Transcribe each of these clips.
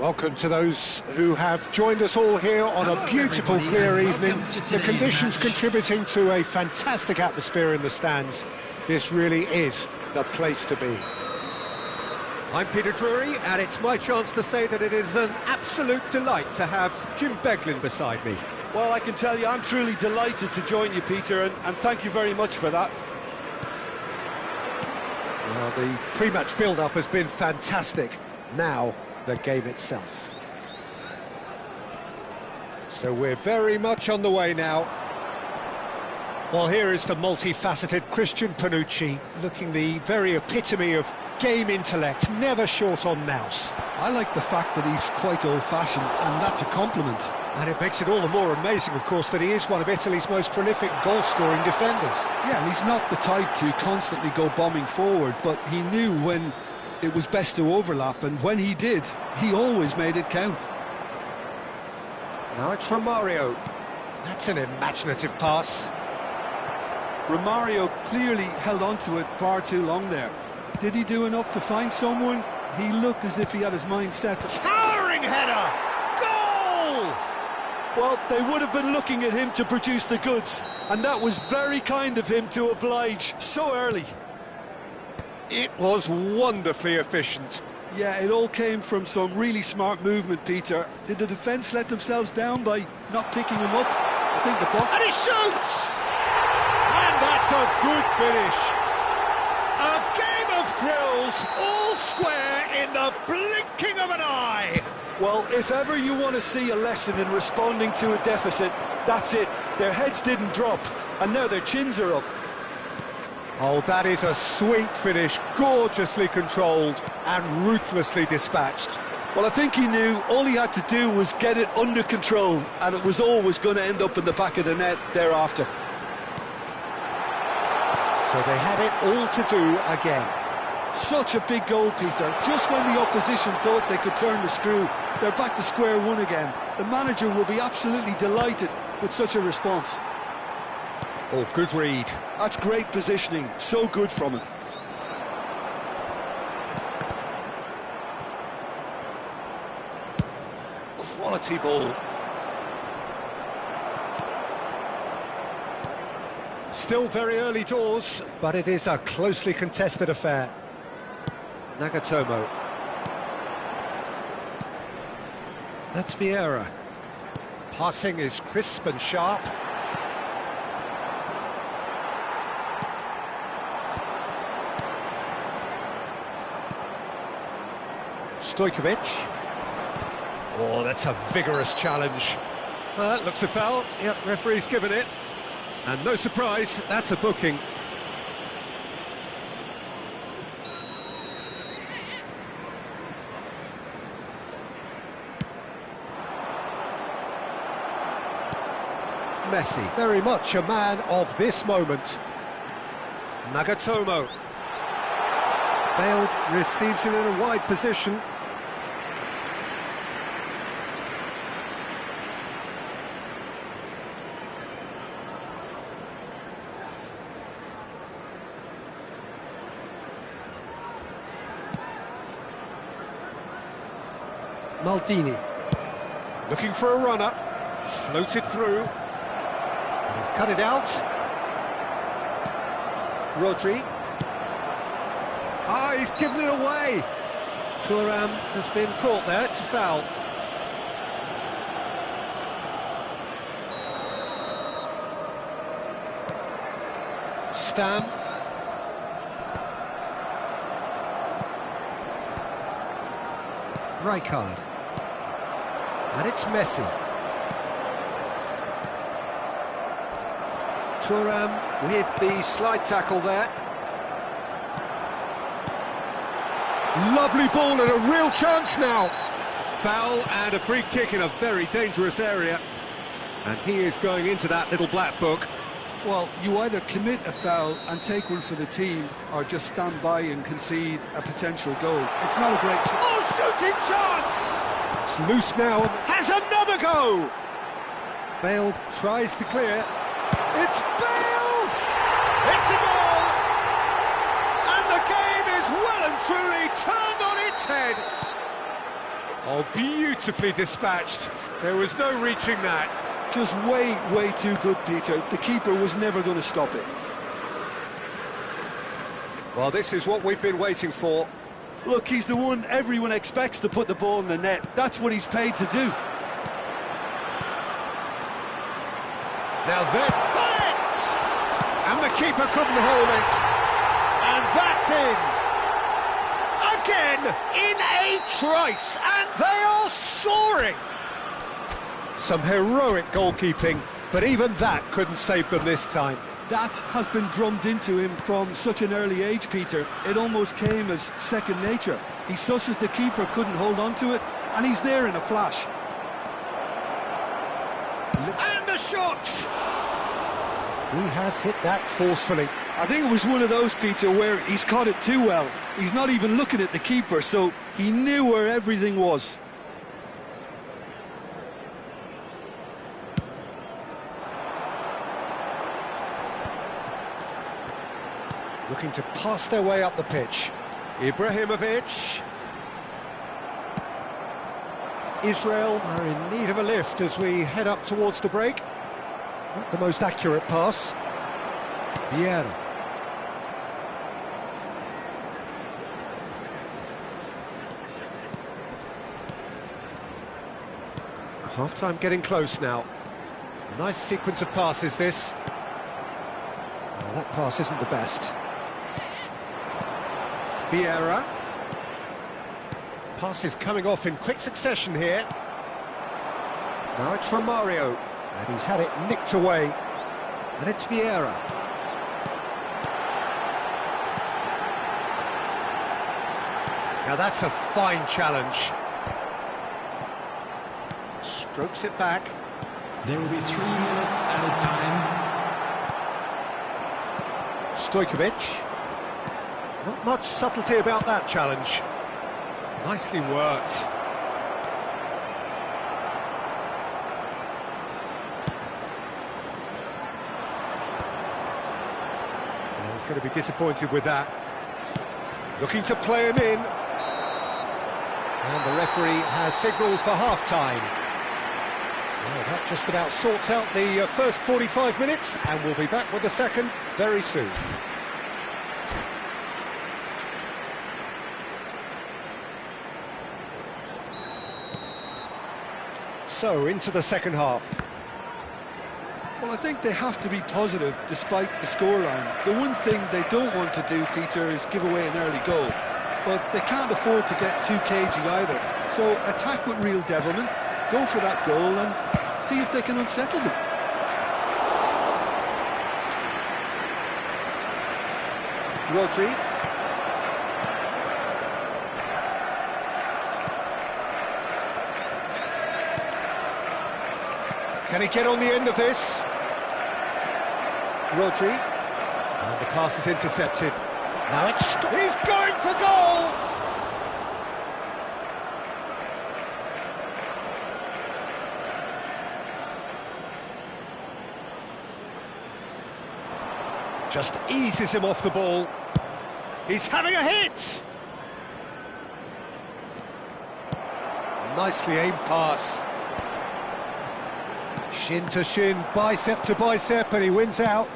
Welcome to those who have joined us all here on a beautiful, clear evening. The conditions contributing to a fantastic atmosphere in the stands. This really is the place to be. I'm Peter Drury, and it's my chance to say that it is an absolute delight to have Jim Beglin beside me. Well, I can tell you I'm truly delighted to join you, Peter, and thank you very much for that. Well, the pre-match build-up has been fantastic. Now, the game itself. So we're very much on the way now. Well, here is the multifaceted Christian Panucci, looking the very epitome of game intellect, never short on nous. I like the fact that he's quite old-fashioned, and that's a compliment. And it makes it all the more amazing, of course, that he is one of Italy's most prolific goal-scoring defenders. Yeah, and he's not the type to constantly go bombing forward, but he knew when it was best to overlap, and when he did, he always made it count. Now it's Romario. That's an imaginative pass. Romario clearly held on to it far too long there. Did he do enough to find someone? He looked as if he had his mind set. Towering header! Goal! Well, they would have been looking at him to produce the goods, and that was very kind of him to oblige so early. It was wonderfully efficient. Yeah, it all came from some really smart movement, Peter. Did the defence let themselves down by not picking him up? I think the block... And he shoots! And that's a good finish. A game of thrills, all square in the blinking of an eye. Well, if ever you want to see a lesson in responding to a deficit, that's it. Their heads didn't drop, and now their chins are up. Oh, that is a sweet finish, gorgeously controlled and ruthlessly dispatched. Well, I think he knew all he had to do was get it under control, and it was always going to end up in the back of the net thereafter. So they have it all to do again. Such a big goal, Peter. Just when the opposition thought they could turn the screw, they're back to square one again. The manager will be absolutely delighted with such a response. Oh, good read. That's great positioning, so good from him. Quality ball. Still very early doors, but it is a closely contested affair. Nagatomo. That's Vieira. Passing is crisp and sharp. Stojkovic. Oh, that's a vigorous challenge. That looks a foul. Yep, referee's given it. And no surprise, that's a booking. Messi, very much a man of this moment. Nagatomo. Bale receives it in a wide position. Maldini, looking for a runner, floated through, and he's cut it out. Rodri. Ah, he's given it away. Thuram has been caught there, it's a foul. Stam. Rijkaard. And it's Messi. Thuram with the slide tackle there. Lovely ball and a real chance now. Foul and a free kick in a very dangerous area. And he is going into that little black book. Well, you either commit a foul and take one for the team, or just stand by and concede a potential goal. It's not a great... Oh, shooting chance! It's loose now and has another go! Bale tries to clear. It's Bale! It's a goal! And the game is well and truly turned on its head. Oh, beautifully dispatched. There was no reaching that. Just way too good, Peter. The keeper was never going to stop it. Well, this is what we've been waiting for. Look, he's the one everyone expects to put the ball in the net. That's what he's paid to do. Now there's it! And the keeper couldn't hold it. And that's in. Again, in a trice, and they are soaring. Some heroic goalkeeping, but even that couldn't save them this time. That has been drummed into him from such an early age, Peter. It almost came as second nature. He susses the keeper couldn't hold on to it, and he's there in a flash. And a shot! He has hit that forcefully. I think it was one of those, Peter, where he's caught it too well. He's not even looking at the keeper, so he knew where everything was. Looking to pass their way up the pitch. Ibrahimovic. Israel are in need of a lift as we head up towards the break. Not the most accurate pass. Vieira. Half-time getting close now. Nice sequence of passes, this. Well, that pass isn't the best. Vieira. Passes coming off in quick succession here. Now it's Romario, and he's had it nicked away. And it's Vieira. Now that's a fine challenge. Strokes it back. There will be 3 minutes at a time. Stojkovic. Not much subtlety about that challenge. Nicely worked. Well, he's going to be disappointed with that. Looking to play him in. And the referee has signalled for half-time. Well, that just about sorts out the first 45 minutes, and we'll be back with the second very soon. So, into the second half. Well, I think they have to be positive despite the scoreline. The one thing they don't want to do, Peter, is give away an early goal. But they can't afford to get too cagey either. So attack with real devilment, go for that goal and see if they can unsettle them. Rodri. Can he get on the end of this? Rodri. And the pass is intercepted. Now it's... He's going for goal! Just eases him off the ball. He's having a hit! Nicely aimed pass. Shin to shin, bicep to bicep, and he wins out.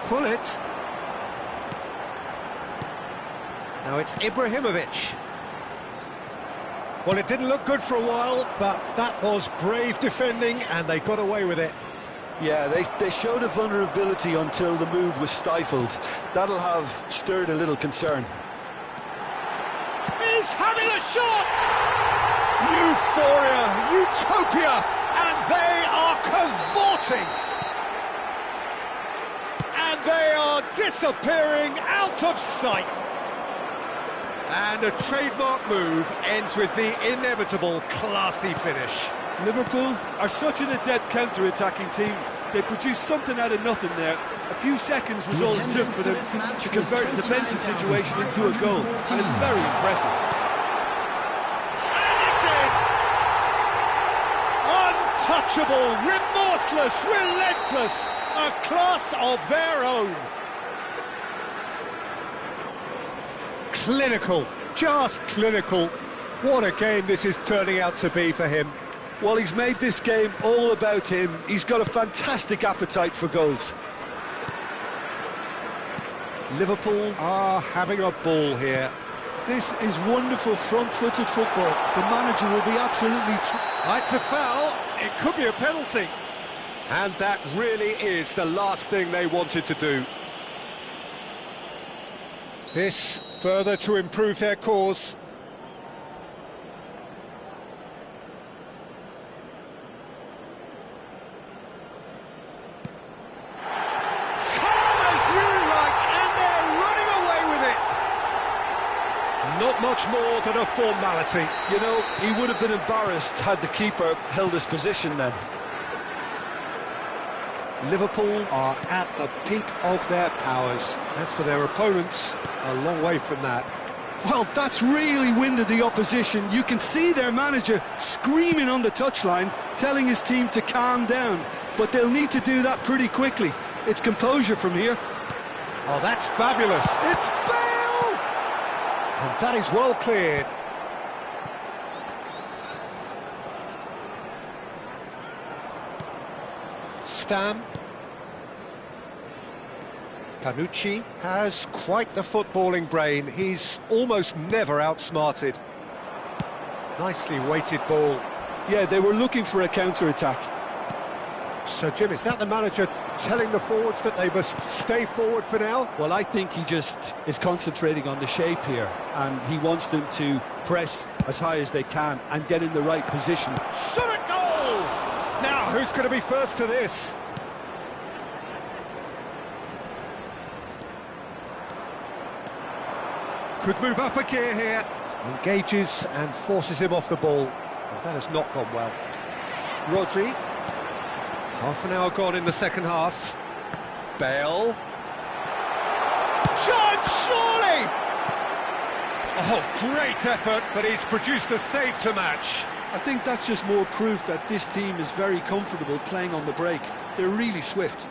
Pull it. Now it's Ibrahimovic. Well, it didn't look good for a while, but that was brave defending, and they got away with it. Yeah, they showed a vulnerability until the move was stifled. That'll have stirred a little concern. He's having a shot! Euphoria, utopia, and they are cavorting. And they are disappearing out of sight. And a trademark move ends with the inevitable classy finish. Liverpool are such an adept counter-attacking team. They produced something out of nothing there. A few seconds was all it took for them to convert a defensive situation into a goal, and it's very impressive. And it's in! Untouchable, remorseless, relentless, a class of their own. Clinical, just clinical. What a game this is turning out to be for him. Well, he's made this game all about him. He's got a fantastic appetite for goals. Liverpool are having a ball here. This is wonderful front-footed football. The manager will be absolutely... It's a foul. It could be a penalty. And that really is the last thing they wanted to do. This further to improve their cause. Not much more than a formality. You know, he would have been embarrassed had the keeper held his position then. Liverpool are at the peak of their powers. As for their opponents, a long way from that. Well, that's really winded the opposition. You can see their manager screaming on the touchline, telling his team to calm down. But they'll need to do that pretty quickly. It's composure from here. Oh, that's fabulous. It's Bale! And that is well cleared. Stam. Panucci has quite the footballing brain. He's almost never outsmarted. Nicely weighted ball. Yeah, they were looking for a counter-attack. So, Jim, is that the manager telling the forwards that they must stay forward for now? Well, I think he just is concentrating on the shape here, and he wants them to press as high as they can and get in the right position. Shot a goal! Now, who's going to be first to this? Could move up a gear here. Engages and forces him off the ball. Well, that has not gone well. Rodri. Half an hour gone in the second half. Bale. Shot, surely! Oh, great effort, but he's produced a save to match. I think that's just more proof that this team is very comfortable playing on the break. They're really swift.